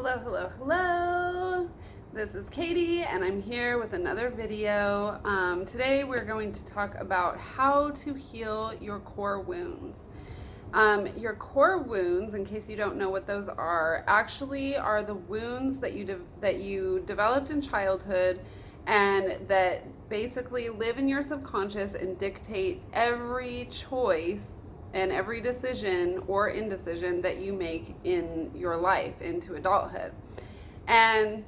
Hello, hello, hello. This is Katie, and I'm here with another video. Today we're going to talk about how to heal your core wounds. Your core wounds, in case you don't know what those are, actually are the wounds that you developed in childhood, and that basically live in your subconscious and dictate every choice and every decision or indecision that you make in your life into adulthood. And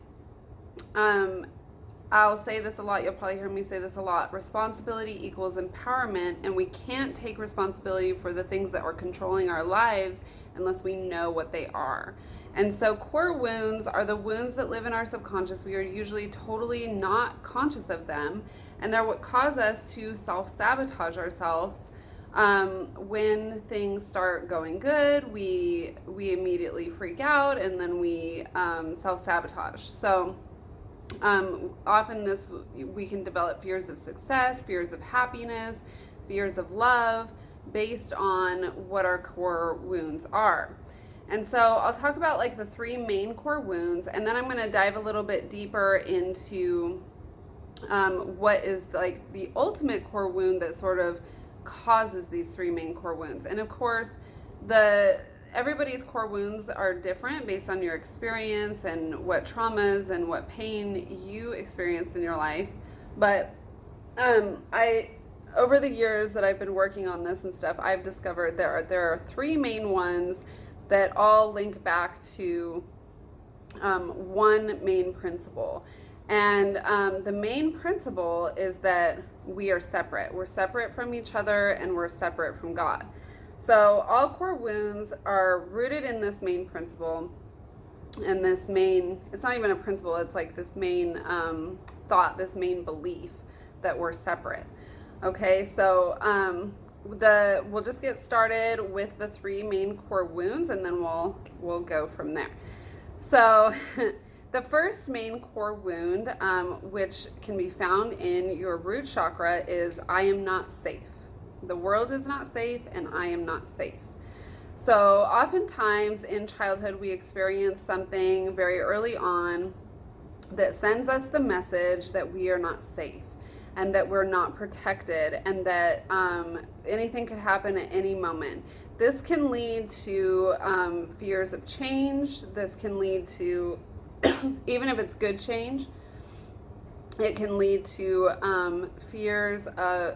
I'll say this a lot, you'll probably hear me say this a lot: responsibility equals empowerment, and we can't take responsibility for the things that are controlling our lives unless we know what they are. And so core wounds are the wounds that live in our subconscious. We are usually totally not conscious of them, and they're what cause us to self-sabotage ourselves. When things start going good, we immediately freak out, and then we self-sabotage. So often we can develop fears of success, fears of happiness, fears of love, based on what our core wounds are. And so I'll talk about like the three main core wounds, and then I'm going to dive a little bit deeper into what is like the ultimate core wound that sort of causes these three main core wounds. And of course, everybody's core wounds are different based on your experience and what traumas and what pain you experienced in your life. But over the years that I've been working on this and stuff, I've discovered there are three main ones that all link back to one main principle. And the main principle is that we are separate. We're separate from each other, and we're separate from God. So all core wounds are rooted in this main principle, and it's not even a principle, it's like this main thought, this main belief that we're separate. Okay, so we'll just get started with the three main core wounds, and then we'll go from there. So the first main core wound, which can be found in your root chakra, is I am not safe. The world is not safe, and I am not safe. So oftentimes in childhood, we experience something very early on that sends us the message that we are not safe, and that we're not protected, and that anything could happen at any moment. This can lead to fears of change. This can lead to even if it's good change, it can lead to fears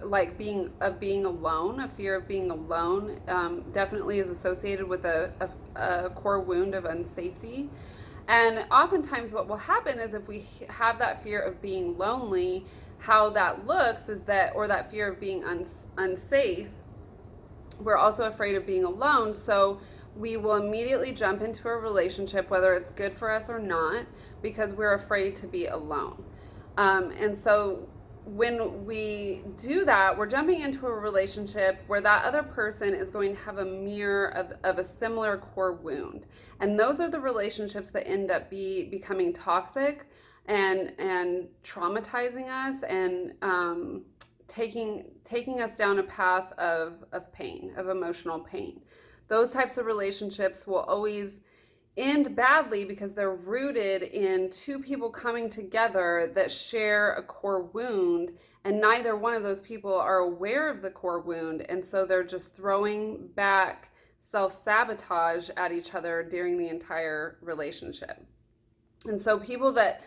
like being alone. A fear of being alone definitely is associated with a core wound of unsafety. And oftentimes what will happen is, if we have that fear of being lonely, how that looks is that, or that fear of being unsafe, we're also afraid of being alone. So we will immediately jump into a relationship, whether it's good for us or not, because we're afraid to be alone. And so when we do that, we're jumping into a relationship where that other person is going to have a mirror of a similar core wound. And those are the relationships that end up becoming toxic and traumatizing us, and taking us down a path of pain, of emotional pain. Those types of relationships will always end badly because they're rooted in two people coming together that share a core wound, and neither one of those people are aware of the core wound, and so they're just throwing back self-sabotage at each other during the entire relationship. And so people that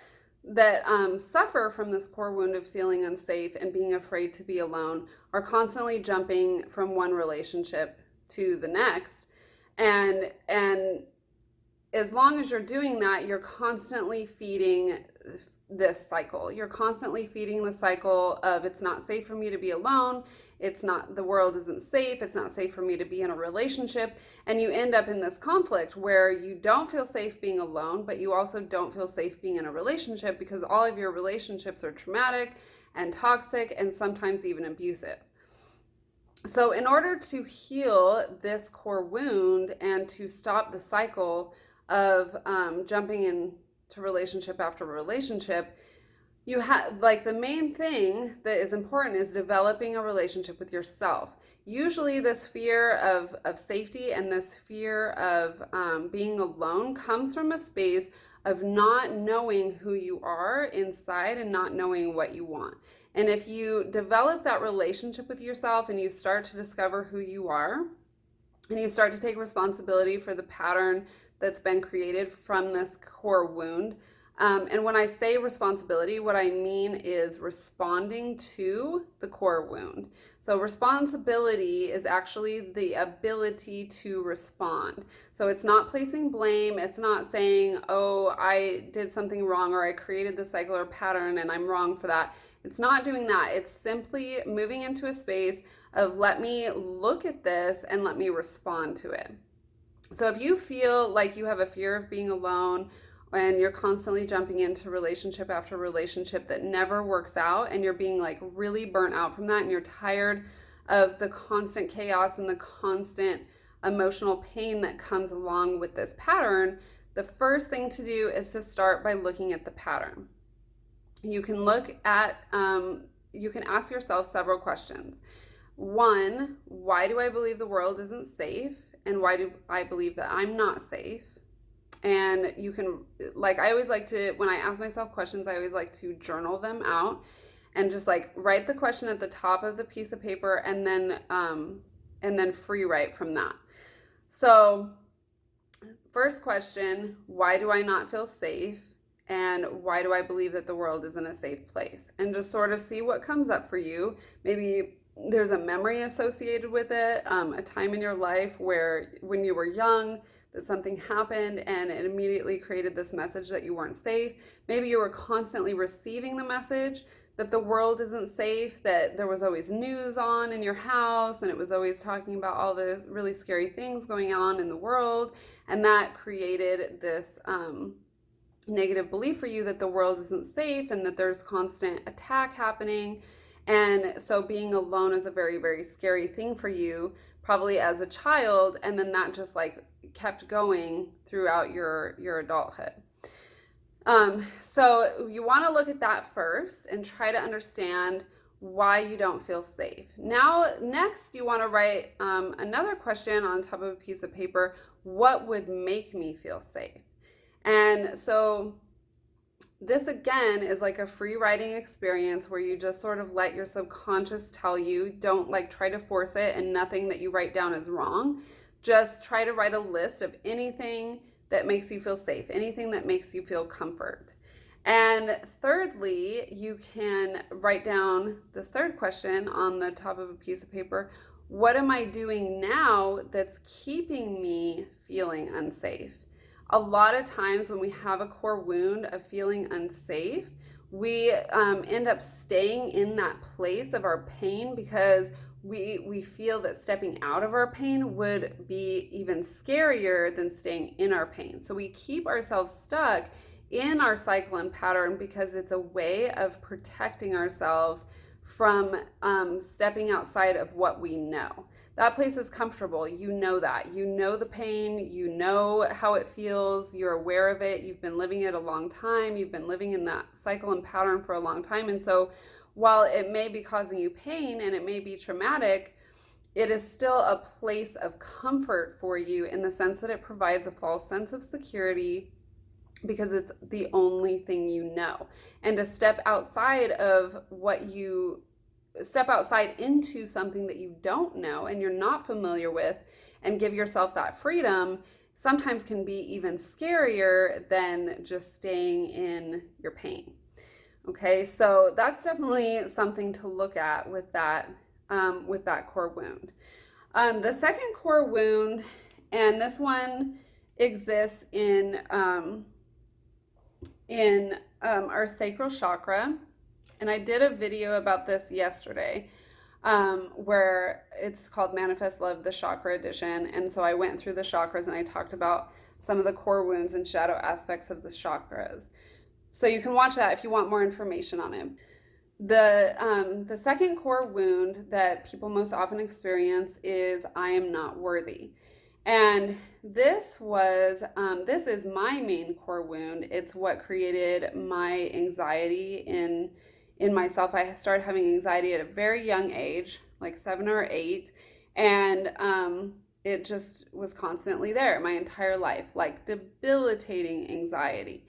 suffer from this core wound of feeling unsafe and being afraid to be alone are constantly jumping from one relationship to the next, and as long as you're doing that, you're constantly feeding this cycle. You're constantly feeding the cycle of, it's not safe for me to be alone, the world isn't safe, it's not safe for me to be in a relationship, and you end up in this conflict where you don't feel safe being alone, but you also don't feel safe being in a relationship, because all of your relationships are traumatic and toxic and sometimes even abusive. So in order to heal this core wound and to stop the cycle of jumping into relationship after relationship, you have, like, the main thing that is important is developing a relationship with yourself. Usually this fear of safety and this fear of being alone comes from a space of not knowing who you are inside and not knowing what you want. And if you develop that relationship with yourself and you start to discover who you are, and you start to take responsibility for the pattern that's been created from this core wound. And when I say responsibility, what I mean is responding to the core wound. So responsibility is actually the ability to respond. So it's not placing blame. It's not saying, oh, I did something wrong or I created this cycle or pattern and I'm wrong for that. It's not doing that. It's simply moving into a space of let me look at this and let me respond to it. So if you feel like you have a fear of being alone and you're constantly jumping into relationship after relationship that never works out and you're being like really burnt out from that and you're tired of the constant chaos and the constant emotional pain that comes along with this pattern, the first thing to do is to start by looking at the pattern. You can look at, you can ask yourself several questions. One, why do I believe the world isn't safe? And why do I believe that I'm not safe? And you can, like, I always like to, when I ask myself questions, I always like to journal them out and just like write the question at the top of the piece of paper and then free write from that. So first question, why do I not feel safe? And why do I believe that the world isn't a safe place? And just sort of see what comes up for you. Maybe there's a memory associated with it, a time in your life where when you were young that something happened and it immediately created this message that you weren't safe. Maybe you were constantly receiving the message that the world isn't safe, that there was always news on in your house and it was always talking about all the really scary things going on in the world, and that created this negative belief for you that the world isn't safe and that there's constant attack happening. And so being alone is a very, very scary thing for you, probably as a child, and then that just like kept going throughout your adulthood. So you want to look at that first and try to understand why you don't feel safe. Now, next, you want to write another question on top of a piece of paper. What would make me feel safe? And so this again is like a free writing experience where you just sort of let your subconscious tell you. Don't like try to force it, and nothing that you write down is wrong. Just try to write a list of anything that makes you feel safe, anything that makes you feel comfort. And thirdly, you can write down this third question on the top of a piece of paper. What am I doing now that's keeping me feeling unsafe? A lot of times when we have a core wound of feeling unsafe, we end up staying in that place of our pain because we feel that stepping out of our pain would be even scarier than staying in our pain. So we keep ourselves stuck in our cycle and pattern because it's a way of protecting ourselves from stepping outside of what we know. That place is comfortable. You know that. You know the pain. You know how it feels. You're aware of it. You've been living it a long time. You've been living in that cycle and pattern for a long time. And so while it may be causing you pain and it may be traumatic, it is still a place of comfort for you in the sense that it provides a false sense of security because it's the only thing you know. And to step outside of step outside into something that you don't know and you're not familiar with and give yourself that freedom sometimes can be even scarier than just staying in your pain. Okay, so that's definitely something to look at with that core wound. The second core wound, and this one exists in our sacral chakra. And I did a video about this yesterday where it's called Manifest Love, the Chakra Edition. And so I went through the chakras and I talked about some of the core wounds and shadow aspects of the chakras. So you can watch that if you want more information on it. The second core wound that people most often experience is I am not worthy. And this is my main core wound. It's what created my anxiety in myself. I started having anxiety at a very young age, like 7 or 8. And it just was constantly there my entire life, like debilitating anxiety.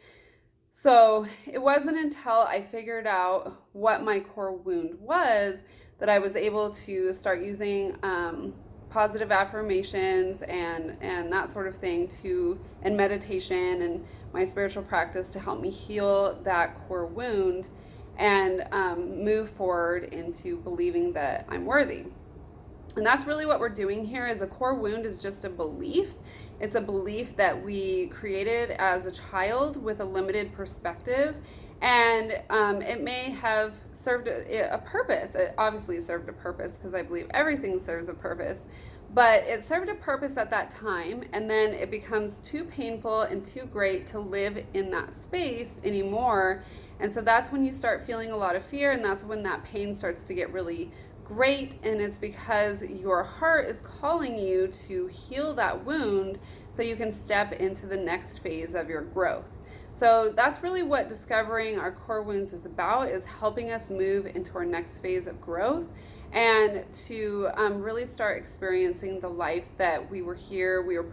So it wasn't until I figured out what my core wound was that I was able to start using positive affirmations and that sort of thing and meditation and my spiritual practice to help me heal that core wound and move forward into believing that I'm worthy. And that's really what we're doing here. Is a core wound is just a belief. It's a belief that we created as a child with a limited perspective, and it may have served a purpose. It obviously served a purpose because I believe everything serves a purpose, but it served a purpose at that time, and then it becomes too painful and too great to live in that space anymore. And so that's when you start feeling a lot of fear, and that's when that pain starts to get really great. And it's because your heart is calling you to heal that wound so you can step into the next phase of your growth. So that's really what discovering our core wounds is about, is helping us move into our next phase of growth and to really start experiencing the life that we were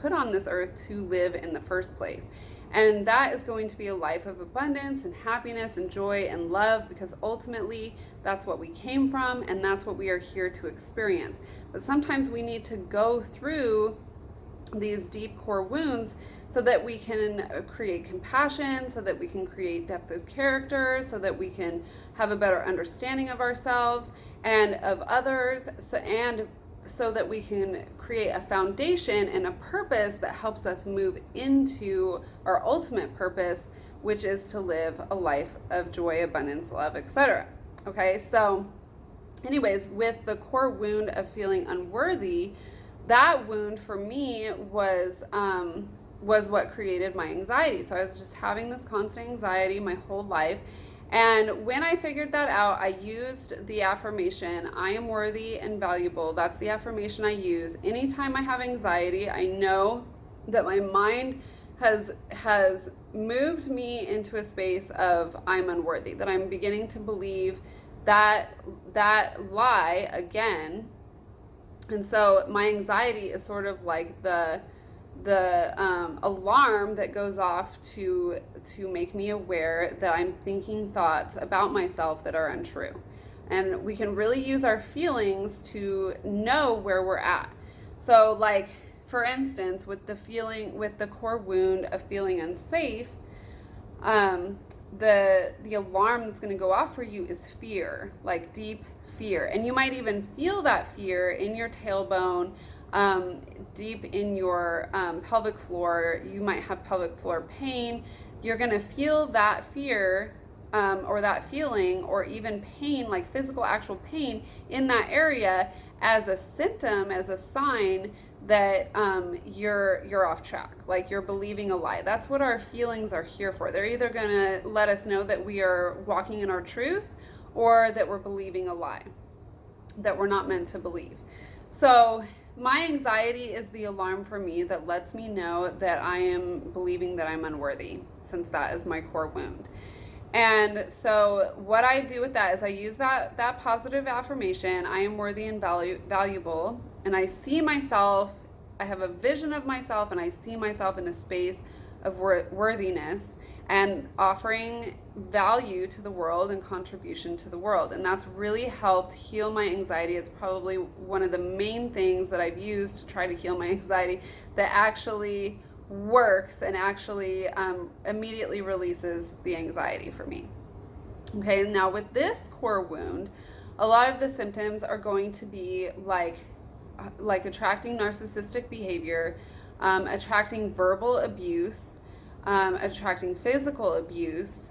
put on this earth to live in the first place. And that is going to be a life of abundance and happiness and joy and love, because ultimately that's what we came from and that's what we are here to experience. But sometimes we need to go through these deep core wounds so that we can create compassion, so that we can create depth of character, so that we can have a better understanding of ourselves and of others, so that we can create a foundation and a purpose that helps us move into our ultimate purpose, which is to live a life of joy, abundance, love, etc. Okay, so anyways, with the core wound of feeling unworthy, that wound for me was what created my anxiety. So I was just having this constant anxiety my whole life. And when I figured that out, I used the affirmation, I am worthy and valuable. That's the affirmation I use. Anytime I have anxiety, I know that my mind has moved me into a space of I'm unworthy, that I'm beginning to believe that lie again. And so my anxiety is sort of like the alarm that goes off to make me aware that I'm thinking thoughts about myself that are untrue. And we can really use our feelings to know where we're at. So like, for instance, with the core wound of feeling unsafe, the alarm that's going to go off for you is fear, like deep fear. And you might even feel that fear in your tailbone, deep in your pelvic floor. You might have pelvic floor pain. You're going to feel that fear or that feeling, or even pain, like physical actual pain in that area, as a symptom, as a sign that you're off track, like you're believing a lie. That's what our feelings are here for. They're either going to let us know that we are walking in our truth, or that we're believing a lie that we're not meant to believe. So my anxiety is the alarm for me that lets me know that I am believing that I'm unworthy, since that is my core wound. And so what I do with that is I use that positive affirmation, I am worthy and valuable, and I see myself, I have a vision of myself, and I see myself in a space of worthiness and offering value to the world and contribution to the world. And that's really helped heal my anxiety. It's probably one of the main things that I've used to try to heal my anxiety that actually works and actually immediately releases the anxiety for me. Okay, now with this core wound, a lot of the symptoms are going to be like attracting narcissistic behavior, attracting verbal abuse, attracting physical abuse,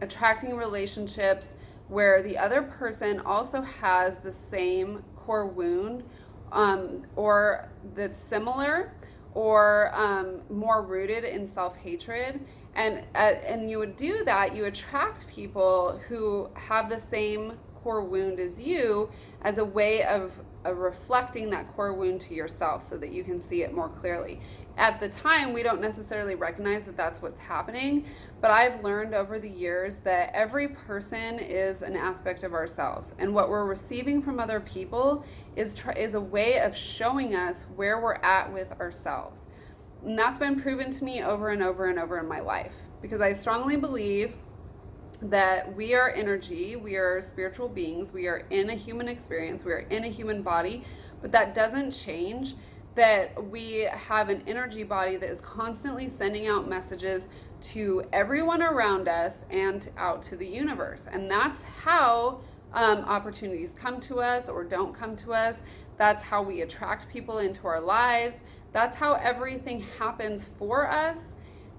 attracting relationships where the other person also has the same core wound, or that's similar, or more rooted in self-hatred. And you would do that, you attract people who have the same core wound is you, as a way of reflecting that core wound to yourself so that you can see it more clearly. At the time, we don't necessarily recognize that that's what's happening, but I've learned over the years that every person is an aspect of ourselves, and what we're receiving from other people is a way of showing us where we're at with ourselves. And that's been proven to me over and over and over in my life, because I strongly believe that we are energy, we are spiritual beings, we are in a human experience, we are in a human body, but that doesn't change that we have an energy body that is constantly sending out messages to everyone around us and out to the universe. And that's how opportunities come to us or don't come to us. That's how we attract people into our lives. That's how everything happens for us,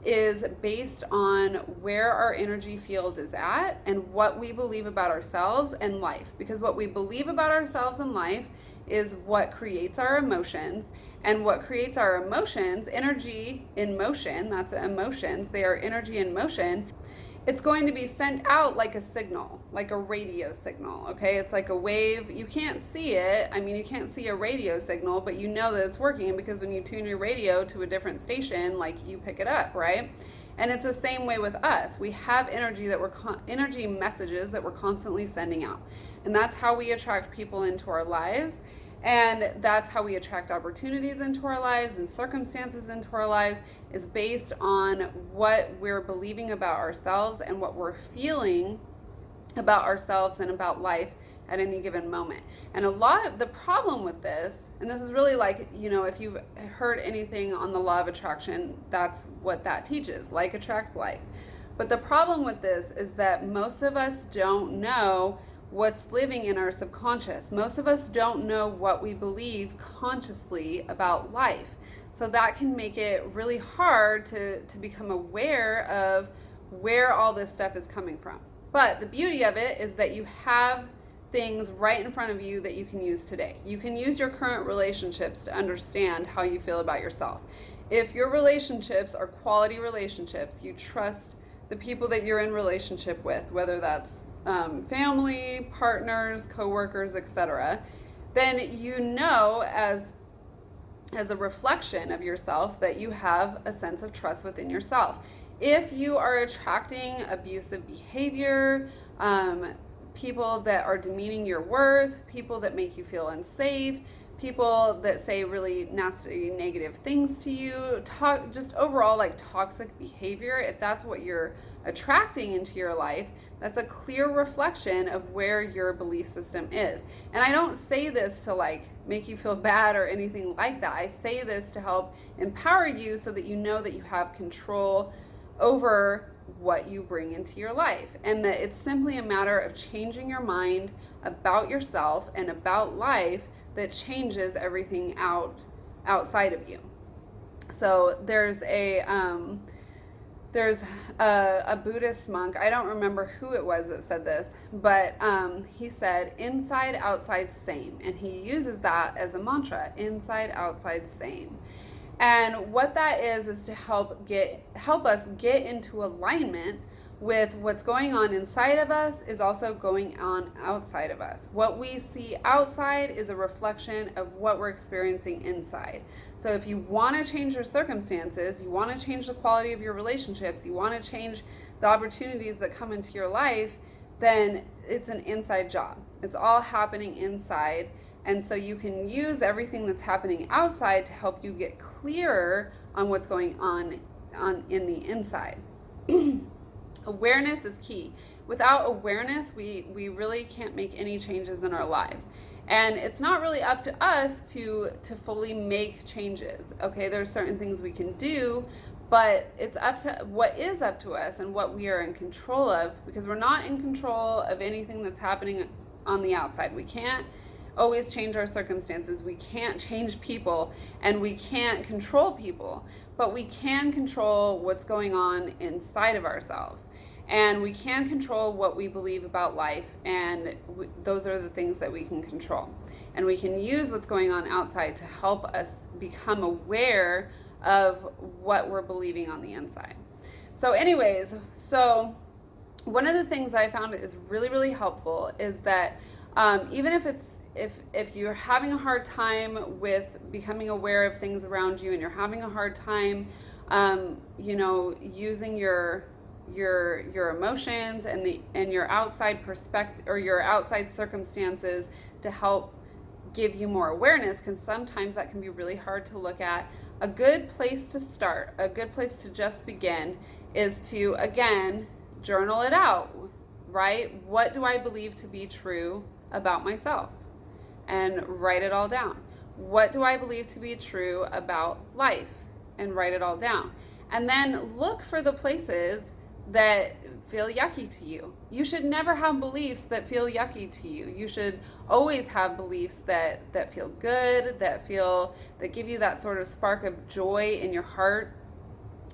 is based on where our energy field is at and what we believe about ourselves and life. Because what we believe about ourselves and life is what creates our emotions. And what creates our emotions, energy in motion, that's emotions, they are energy in motion. It's going to be sent out like a signal, like a radio signal, okay? It's like a wave. You can't see it. I mean, you can't see a radio signal, but you know that it's working, because when you tune your radio to a different station, like, you pick it up, right? And it's the same way with us. We have energy that energy messages that we're constantly sending out. And that's how we attract people into our lives. And that's how we attract opportunities into our lives and circumstances into our lives, is based on what we're believing about ourselves and what we're feeling about ourselves and about life at any given moment. And a lot of the problem with this, and this is really like, if you've heard anything on the law of attraction, that's what that teaches. Like attracts like. But the problem with this is that most of us don't know what's living in our subconscious. Most of us don't know what we believe consciously about life. So that can make it really hard to become aware of where all this stuff is coming from. But the beauty of it is that you have things right in front of you that you can use today. You can use your current relationships to understand how you feel about yourself. If your relationships are quality relationships, you trust the people that you're in relationship with, whether that's family, partners, coworkers, etc., then you know as a reflection of yourself that you have a sense of trust within yourself. If you are attracting abusive behavior, people that are demeaning your worth, people that make you feel unsafe, people that say really nasty, negative things to you, just overall like toxic behavior, if that's what you're attracting into your life, that's a clear reflection of where your belief system is. And I don't say this to like make you feel bad or anything like that. I say this to help empower you so that you know that you have control over what you bring into your life, and that it's simply a matter of changing your mind about yourself and about life that changes everything outside of you. So there's a Buddhist monk, I don't remember who it was that said this, but he said, inside, outside, same. And he uses that as a mantra, inside, outside, same. And what that is to help us get into alignment with what's going on inside of us is also going on outside of us. What we see outside is a reflection of what we're experiencing inside. So if you want to change your circumstances, you want to change the quality of your relationships, you want to change the opportunities that come into your life, then it's an inside job. It's all happening inside. And so you can use everything that's happening outside to help you get clearer on what's going on in the inside. Awareness is key. Without awareness, we really can't make any changes in our lives. And it's not really up to us to fully make changes. Okay, there's certain things we can do, but it's up to what is up to us and what we are in control of, because we're not in control of anything that's happening on the outside. We can't always change our circumstances. We can't change people, and we can't control people, but we can control what's going on inside of ourselves. And we can control what we believe about life, and those are the things that we can control. And we can use what's going on outside to help us become aware of what we're believing on the inside. So anyways, one of the things I found is really, really helpful is that even if it's if you're having a hard time with becoming aware of things around you, and you're having a hard time, using your emotions and your outside perspective or your outside circumstances to help give you more awareness, because sometimes that can be really hard to look at. A good place to start, a good place to just begin, is to, again, journal it out, right? What do I believe to be true about myself? And write it all down. What do I believe to be true about life? And write it all down. And then look for the places that feel yucky to you. You should never have beliefs that feel yucky to you. You should always have beliefs that feel good, that give you that sort of spark of joy in your heart.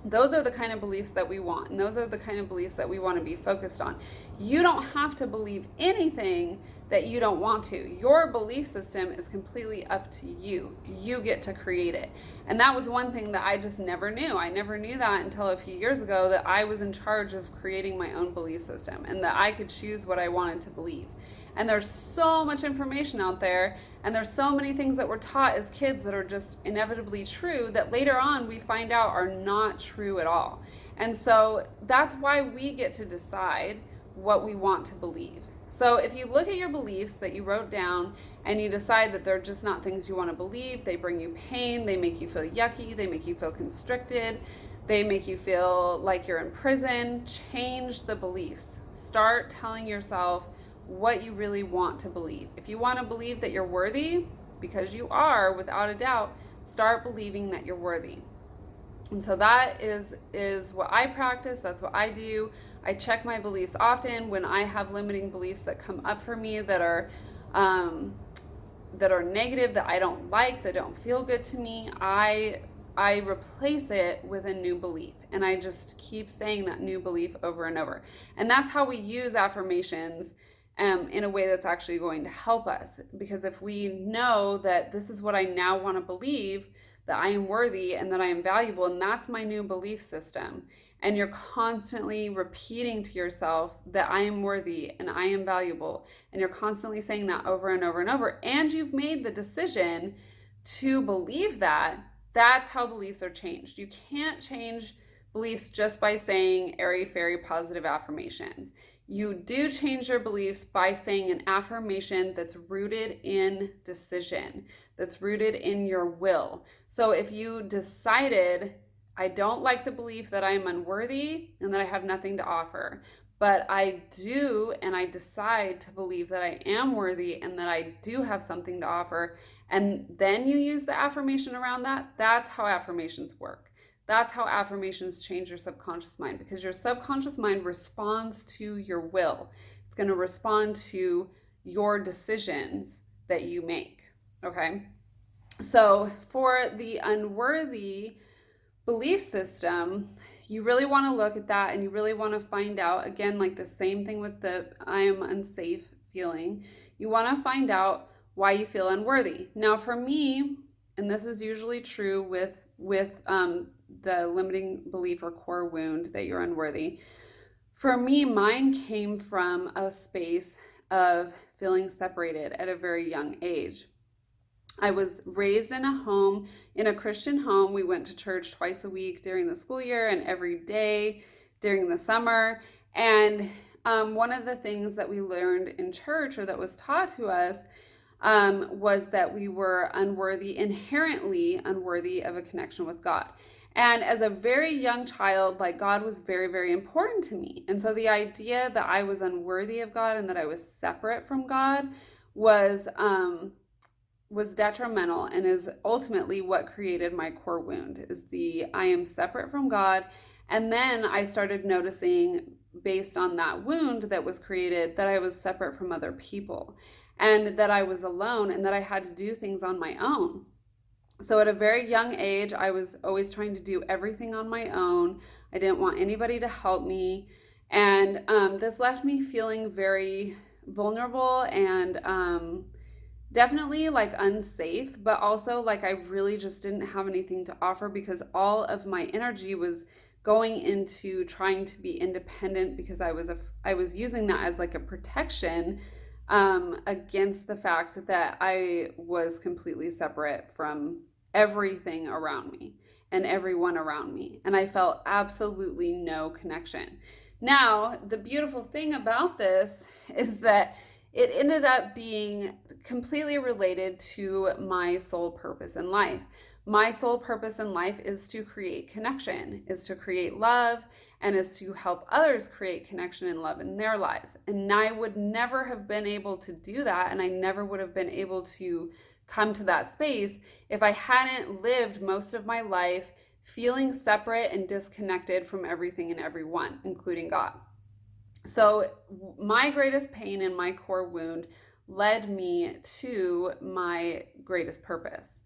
Those are the kind of beliefs that we want, and those are the kind of beliefs that we want to be focused on. You don't have to believe anything that you don't want to. Your belief system is completely up to you. You get to create it. And that was one thing that I just never knew. I never knew that until a few years ago, that I was in charge of creating my own belief system and that I could choose what I wanted to believe. And there's so much information out there, and there's so many things that we're taught as kids that are just inevitably true that later on we find out are not true at all. And so that's why we get to decide what we want to believe. So if you look at your beliefs that you wrote down and you decide that they're just not things you want to believe, they bring you pain, they make you feel yucky, they make you feel constricted, they make you feel like you're in prison, change the beliefs. Start telling yourself what you really want to believe. If you want to believe that you're worthy, because you are, without a doubt, start believing that you're worthy. And so that is what I practice. That's what I do. I check my beliefs often when I have limiting beliefs that come up for me that are negative, that I don't like, that don't feel good to me. I replace it with a new belief, and I just keep saying that new belief over and over. And that's how we use affirmations in a way that's actually going to help us. Because if we know that this is what I now want to believe, that I am worthy and that I am valuable, and that's my new belief system, and you're constantly repeating to yourself that I am worthy and I am valuable, and you're constantly saying that over and over and over, and you've made the decision to believe that, that's how beliefs are changed. You can't change beliefs just by saying airy-fairy positive affirmations. You do change your beliefs by saying an affirmation that's rooted in decision, that's rooted in your will. So if you decided, I don't like the belief that I am unworthy and that I have nothing to offer, but I do, and I decide to believe that I am worthy and that I do have something to offer, and then you use the affirmation around that, that's how affirmations work. That's how affirmations change your subconscious mind, because your subconscious mind responds to your will. It's going to respond to your decisions that you make, okay? So for the unworthy belief system, you really want to look at that, and you really want to find out, again, like the same thing with the I am unsafe feeling. You want to find out why you feel unworthy. Now for me, and this is usually true with the limiting belief or core wound that you're unworthy. For me, mine came from a space of feeling separated at a very young age. I was raised in a Christian home. We went to church twice a week during the school year and every day during the summer. And one of the things that we learned in church, or that was taught to us, was that we were inherently unworthy of a connection with God. And as a very young child, like, God was very, very important to me. And so the idea that I was unworthy of God and that I was separate from God was detrimental, and is ultimately what created my core wound, is the I am separate from God. And then I started noticing, based on that wound that was created, that I was separate from other people, and that I was alone, and that I had to do things on my own. So at a very young age, I was always trying to do everything on my own. I didn't want anybody to help me. And this left me feeling very vulnerable and definitely like unsafe, but also like I really just didn't have anything to offer, because all of my energy was going into trying to be independent because I was using that as like a protection against the fact that I was completely separate from everything around me and everyone around me. And I felt absolutely no connection. Now, the beautiful thing about this is that it ended up being completely related to my sole purpose in life. My sole purpose in life is to create connection, is to create love, and is to help others create connection and love in their lives. And I would never have been able to do that, and I never would have been able to come to that space if I hadn't lived most of my life feeling separate and disconnected from everything and everyone, including God. So my greatest pain and my core wound led me to my greatest purpose.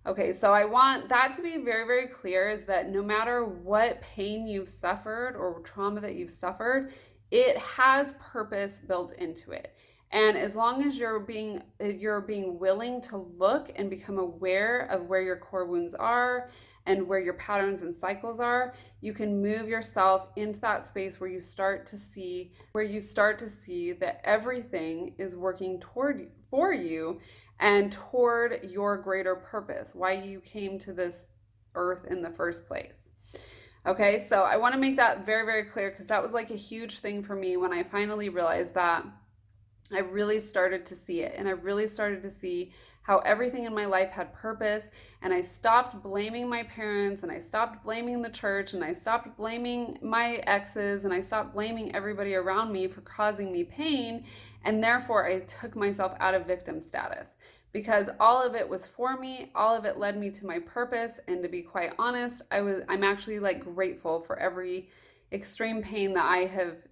Okay, so I want that to be very, very clear, is that no matter what pain you've suffered or trauma that you've suffered, it has purpose built into it. And as long as you're being willing to look and become aware of where your core wounds are and where your patterns and cycles are, you can move yourself into that space where you start to see that everything is working for you and toward your greater purpose, why you came to this earth in the first place. Okay, so I want to make that very, very clear, because that was like a huge thing for me when I finally realized that. I really started to see it, and I really started to see how everything in my life had purpose, and I stopped blaming my parents, and I stopped blaming the church, and I stopped blaming my exes, and I stopped blaming everybody around me for causing me pain, and therefore I took myself out of victim status, because all of it was for me, all of it led me to my purpose. And to be quite honest, I'm actually like grateful for every extreme pain that I have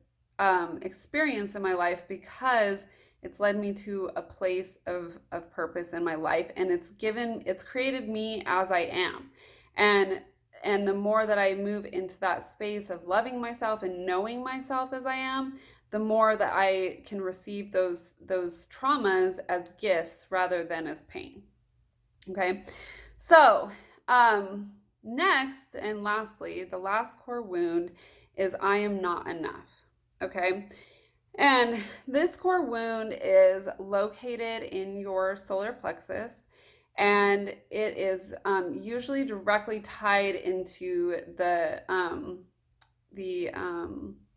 experienced in my life, because it's led me to a place of purpose in my life, and it's created me as I am. And the more that I move into that space of loving myself and knowing myself as I am, the more that I can receive those traumas as gifts rather than as pain. Okay, so next and lastly, the last core wound is I am not enough. Okay, and this core wound is located in your solar plexus, and it is usually directly tied into the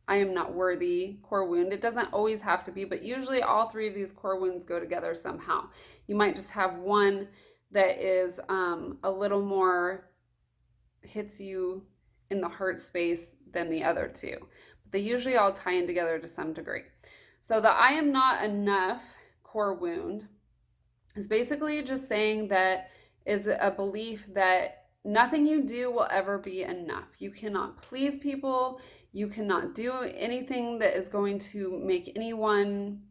I am not worthy core wound. It doesn't always have to be, but usually all three of these core wounds go together somehow. You might just have one that is a little more hits you in the heart space than the other two. But they usually all tie in together to some degree. So the I am not enough core wound is basically just saying that is a belief that nothing you do will ever be enough. You cannot please people. You cannot do anything that is going to make anyone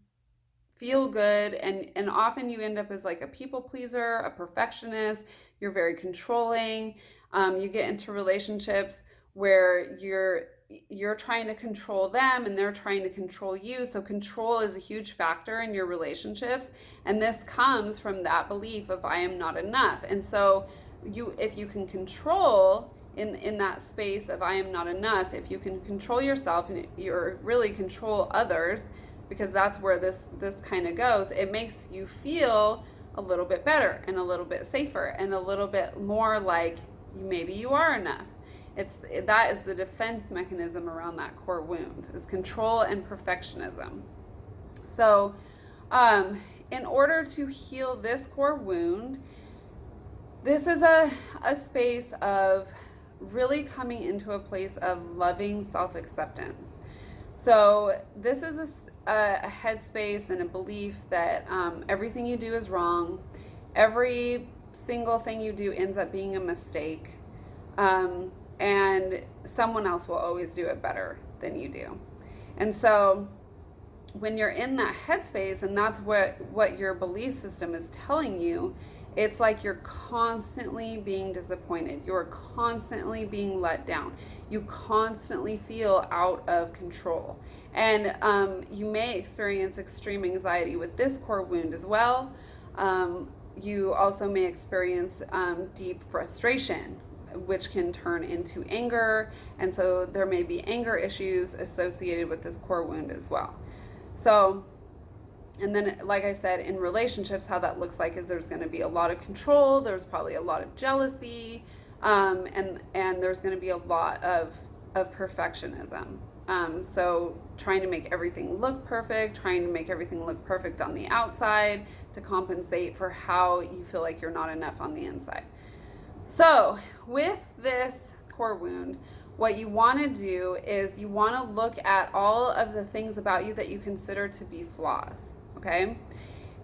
feel good. And often you end up as like a people pleaser, a perfectionist. You're very controlling. You get into relationships where you're trying to control them and they're trying to control you. So control is a huge factor in your relationships. And this comes from that belief of I am not enough. And so if you can control in that space of I am not enough, if you can control yourself and you're really control others, because that's where this kind of goes, it makes you feel a little bit better and a little bit safer and a little bit more like maybe you are enough. That is the defense mechanism around that core wound, is control and perfectionism. So in order to heal this core wound, this is a space of really coming into a place of loving self-acceptance. So this is a headspace and a belief that everything you do is wrong. Every single thing you do ends up being a mistake. And someone else will always do it better than you do. And so when you're in that headspace, and that's what your belief system is telling you, it's like you're constantly being disappointed. You're constantly being let down. You constantly feel out of control. And you may experience extreme anxiety with this core wound as well. You also may experience deep frustration which can turn into anger. And so there may be anger issues associated with this core wound as well. So, and then, like I said, in relationships, how that looks like is there's going to be a lot of control. There's probably a lot of jealousy, and there's going to be a lot of perfectionism. So trying to make everything look perfect, trying to make everything look perfect on the outside to compensate for how you feel like you're not enough on the inside. So with this core wound, what you want to do is you want to look at all of the things about you that you consider to be flaws, okay?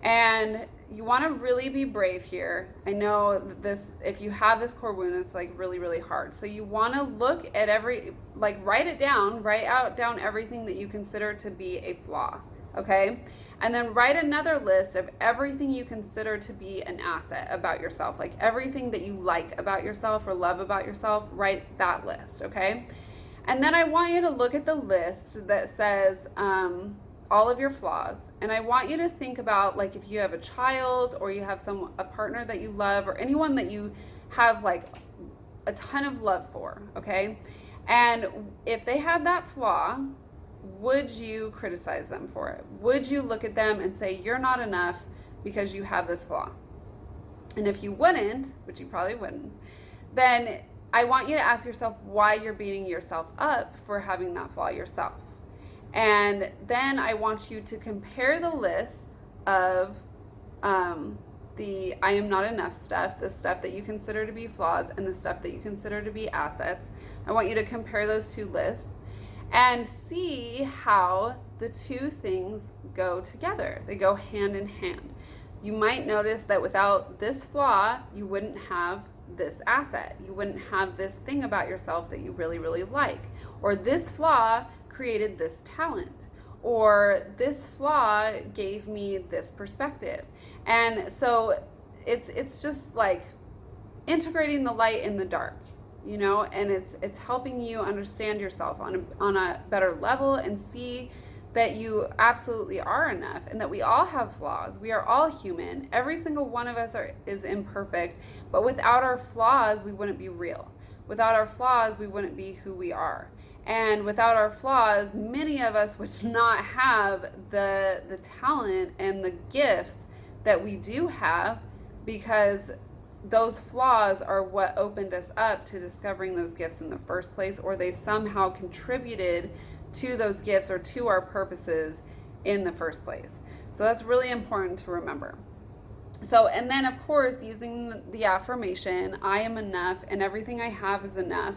And you want to really be brave here. I know that this, if you have this core wound, it's like really, really hard. So you want to look at write it down, down everything that you consider to be a flaw, okay? And then write another list of everything you consider to be an asset about yourself, like everything that you like about yourself or love about yourself, write that list, okay? And then I want you to look at the list that says all of your flaws. And I want you to think about, like, if you have a child or you have a partner that you love or anyone that you have like a ton of love for, okay? And if they had that flaw, would you criticize them for it? Would you look at them and say, you're not enough because you have this flaw? And if you wouldn't, which you probably wouldn't, then I want you to ask yourself why you're beating yourself up for having that flaw yourself. And then I want you to compare the list of the I am not enough stuff, the stuff that you consider to be flaws, and the stuff that you consider to be assets. I want you to compare those two lists and see how the two things go together. They go hand in hand. You might notice that without this flaw, you wouldn't have this asset. You wouldn't have this thing about yourself that you really, really like. Or this flaw created this talent. Or this flaw gave me this perspective. And so it's just like integrating the light in the dark. You know, and it's helping you understand yourself on a better level and see that you absolutely are enough and that we all have flaws. We are all human. Every single one of us is imperfect, but without our flaws, we wouldn't be real. Without our flaws, we wouldn't be who we are. And without our flaws, many of us would not have the talent and the gifts that we do have, because those flaws are what opened us up to discovering those gifts in the first place, or they somehow contributed to those gifts or to our purposes in the first place. So that's really important to remember. So, and then of course, using the affirmation, I am enough and everything I have is enough,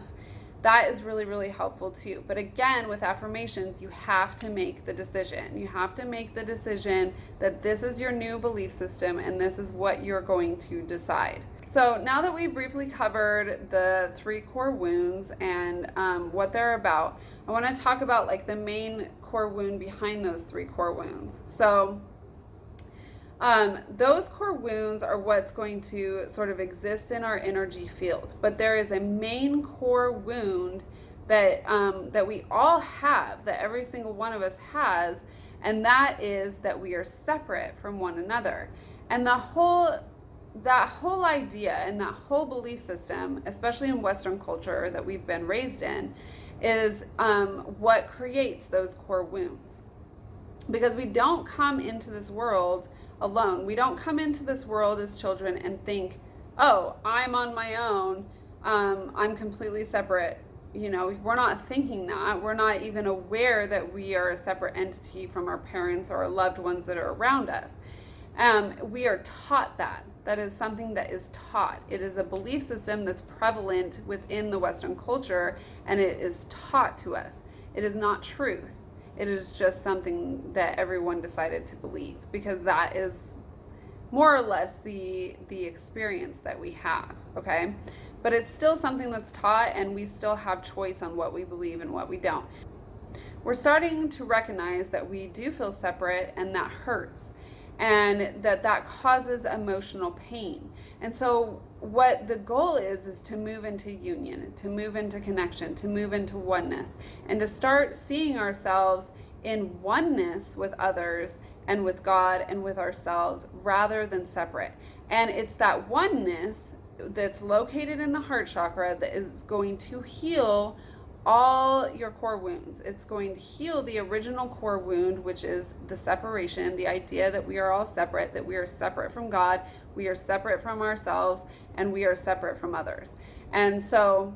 that is really, really helpful too. But again, with affirmations, you have to make the decision. You have to make the decision that this is your new belief system and this is what you're going to decide. So now that we briefly covered the 3 core wounds and what they're about, I want to talk about like the main core wound behind those 3 core wounds. So those core wounds are what's going to sort of exist in our energy field. But there is a main core wound that that we all have, that every single one of us has, and that is that we are separate from one another. And that whole idea and that whole belief system, especially in Western culture that we've been raised in, is what creates those core wounds. Because we don't come into this world alone. We don't come into this world as children and think, oh, I'm on my own, I'm completely separate. You know, we're not thinking that. We're not even aware that we are a separate entity from our parents or our loved ones that are around us. We are taught that. That is something that is taught. It is a belief system that's prevalent within the Western culture, and it is taught to us. It is not truth. It is just something that everyone decided to believe, because that is more or less the experience that we have, okay? But it's still something that's taught, and we still have choice on what we believe and what we don't. We're starting to recognize that we do feel separate, and that hurts, and that causes emotional pain. And so what the goal is to move into union, to move into connection, to move into oneness, and to start seeing ourselves in oneness with others and with God and with ourselves rather than separate. And it's that oneness that's located in the heart chakra that is going to heal all your core wounds. It's going to heal the original core wound, which is the separation, the idea that we are all separate, that we are separate from God, we are separate from ourselves, and we are separate from others. And so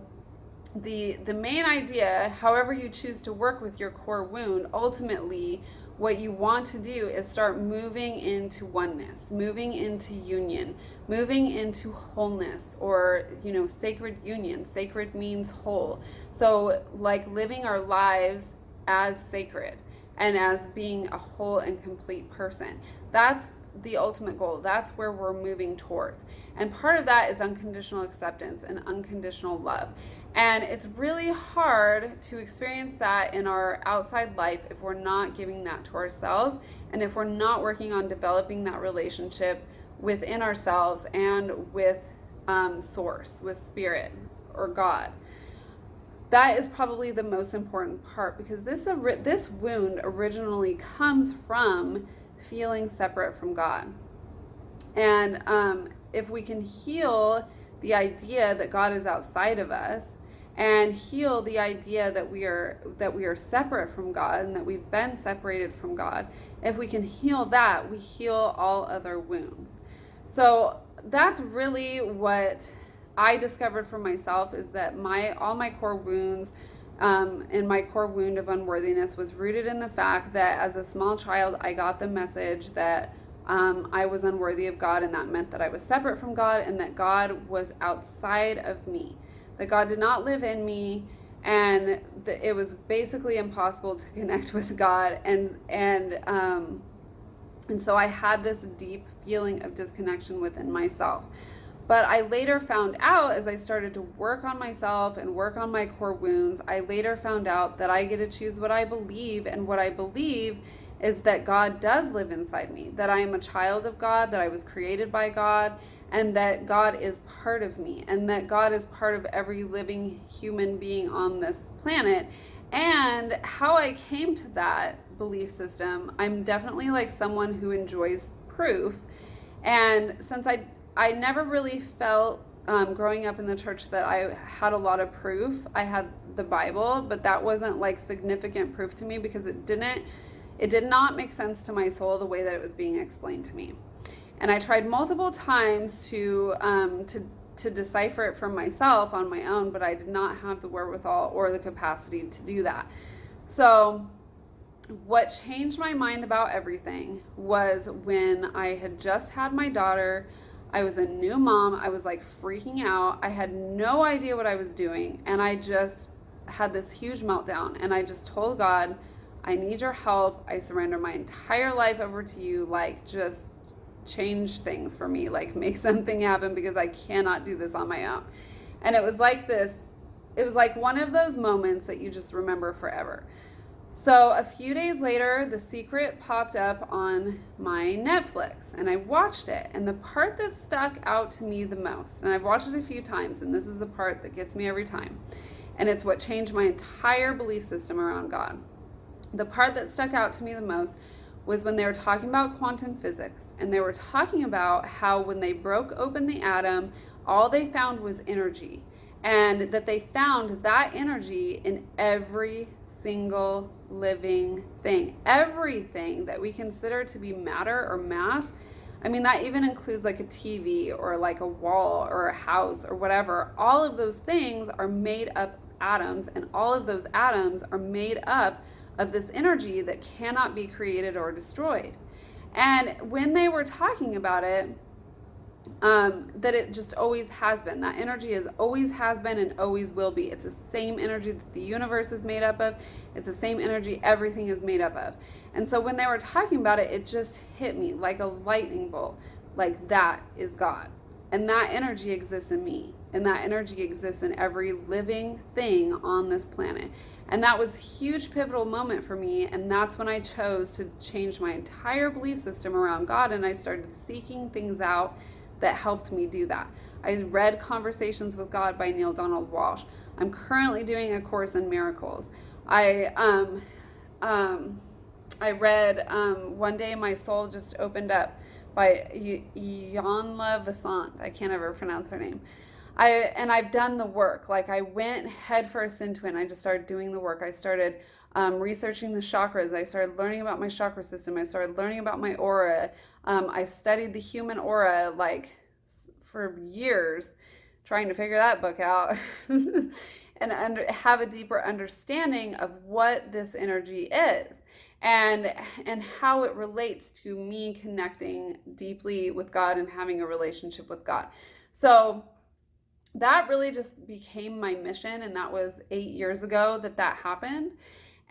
the main idea, however you choose to work with your core wound, ultimately what you want to do is start moving into oneness, moving into union, moving into wholeness, or, sacred union. Sacred means whole. So like living our lives as sacred and as being a whole and complete person. That's the ultimate goal. That's where we're moving towards. And part of that is unconditional acceptance and unconditional love. And it's really hard to experience that in our outside life if we're not giving that to ourselves, and if we're not working on developing that relationship within ourselves and with source, with spirit or God. That is probably the most important part, because this wound originally comes from feeling separate from God. And if we can heal the idea that God is outside of us, and heal the idea that we are separate from God and that we've been separated from God, if we can heal that, we heal all other wounds. So that's really what I discovered for myself, is that all my core wounds, and my core wound of unworthiness was rooted in the fact that as a small child, I got the message that I was unworthy of God, and that meant that I was separate from God, and that God was outside of me, that God did not live in me, and that it was basically impossible to connect with God, and so I had this deep feeling of disconnection within myself. But I later found out, as I started to work on myself and work on my core wounds, I later found out that I get to choose what I believe, and what I believe is that God does live inside me, that I am a child of God, that I was created by God, and that God is part of me, and that God is part of every living human being on this planet. And how I came to that belief system, I'm definitely like someone who enjoys proof. And since I never really felt growing up in the church that I had a lot of proof. I had the Bible, but that wasn't like significant proof to me, because it did not make sense to my soul the way that it was being explained to me. And I tried multiple times to decipher it for myself on my own, but I did not have the wherewithal or the capacity to do that. So what changed my mind about everything was when I had just had my daughter. I was a new mom. I was like freaking out. I had no idea what I was doing. And I just had this huge meltdown. And I just told God, I need your help. I surrender my entire life over to you. Like, just change things for me. Like, make something happen, because I cannot do this on my own. And it was like this. It was like one of those moments that you just remember forever. So a few days later, The Secret popped up on my Netflix, and I watched it. And the part that stuck out to me the most, and I've watched it a few times, and this is the part that gets me every time, and it's what changed my entire belief system around God. The part that stuck out to me the most was when they were talking about quantum physics, and they were talking about how when they broke open the atom, all they found was energy, and that they found that energy in every single living thing. Everything that we consider to be matter or mass, I mean, that even includes like a TV or like a wall or a house or whatever. All of those things are made up of atoms, and all of those atoms are made up of this energy that cannot be created or destroyed. And when they were talking about it, that it just always has been. That energy always has been and always will be. It's the same energy that the universe is made up of. It's the same energy everything is made up of. And so when they were talking about it, it just hit me like a lightning bolt. Like, that is God. And that energy exists in me. And that energy exists in every living thing on this planet. And that was a huge pivotal moment for me. And that's when I chose to change my entire belief system around God. And I started seeking things out that helped me do that. I read Conversations with God by Neil Donald Walsh. I'm currently doing a course in miracles. I read One Day My Soul Just Opened Up by Yanla Vasant. I can't ever pronounce her name. I've done the work. Like I went headfirst into it and I just started doing the work. I started researching the chakras. I started learning about my chakra system. I started learning about my aura. I studied the human aura like for years, trying to figure that book out and have a deeper understanding of what this energy is and how it relates to me connecting deeply with God and having a relationship with God. So that really just became my mission, and that was 8 years ago that happened.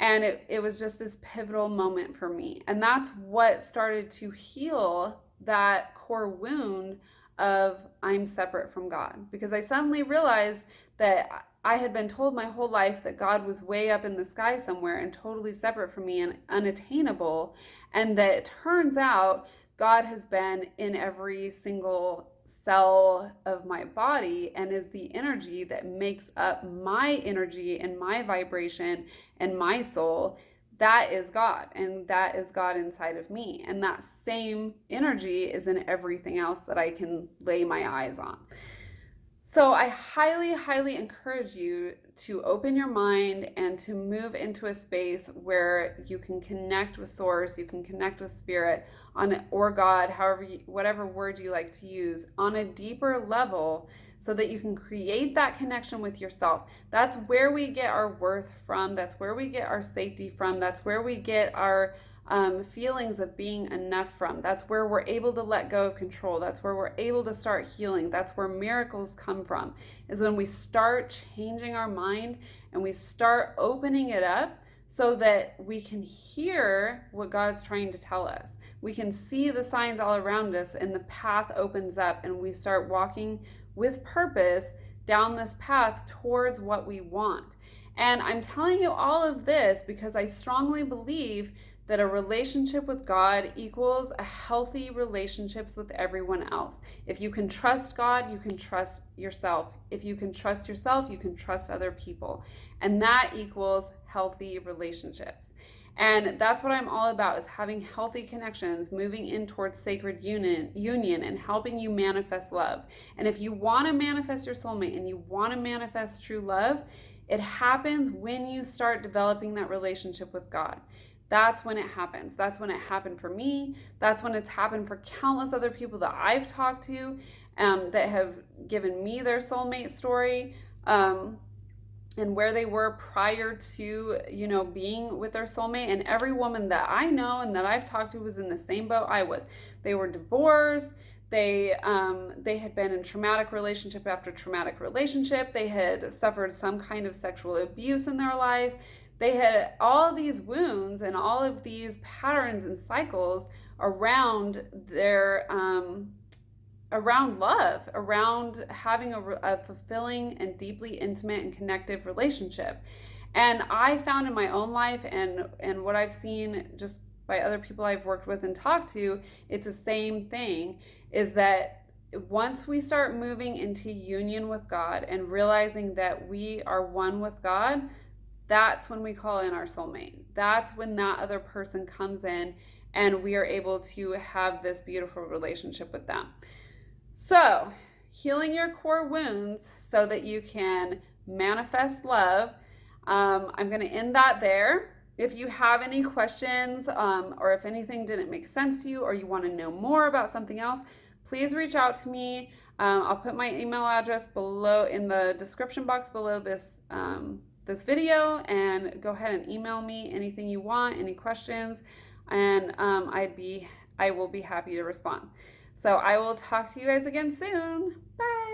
And it was just this pivotal moment for me. And that's what started to heal that core wound of I'm separate from God. Because I suddenly realized that I had been told my whole life that God was way up in the sky somewhere and totally separate from me and unattainable. And that it turns out God has been in every single cell of my body and is the energy that makes up my energy and my vibration and my soul. That is God, and that is God inside of me. And that same energy is in everything else that I can lay my eyes on. So I highly, highly encourage you to open your mind and to move into a space where you can connect with source, you can connect with spirit or God, whatever word you like to use, on a deeper level so that you can create that connection with yourself. That's where we get our worth from. That's where we get our safety from. That's where we get our feelings of being enough from. That's where we're able to let go of control. That's where we're able to start healing. That's where miracles come from, is when we start changing our mind and we start opening it up so that we can hear what God's trying to tell us. We can see the signs all around us and the path opens up and we start walking with purpose down this path towards what we want. And I'm telling you all of this because I strongly believe that a relationship with God equals a healthy relationships with everyone else. If you can trust God, you can trust yourself. If you can trust yourself, you can trust other people. And that equals healthy relationships. And that's what I'm all about, is having healthy connections, moving in towards sacred union and helping you manifest love. And if you want to manifest your soulmate and you want to manifest true love, it happens when you start developing that relationship with God. That's when it happens. That's when it happened for me. That's when it's happened for countless other people that I've talked to that have given me their soulmate story and where they were prior to, being with their soulmate. And every woman that I know and that I've talked to was in the same boat I was. They were divorced. They had been in traumatic relationship after traumatic relationship. They had suffered some kind of sexual abuse in their life. They had all these wounds and all of these patterns and cycles around their around love, around having a fulfilling and deeply intimate and connective relationship. And I found in my own life and what I've seen just by other people I've worked with and talked to, it's the same thing, is that once we start moving into union with God and realizing that we are one with God, that's when we call in our soulmate. That's when that other person comes in and we are able to have this beautiful relationship with them. So, healing your core wounds so that you can manifest love. I'm going to end that there. If you have any questions or if anything didn't make sense to you or you want to know more about something else, please reach out to me. I'll put my email address below in the description box below this video, and go ahead and email me anything you want, any questions, and I will be happy to respond. So I will talk to you guys again soon. Bye.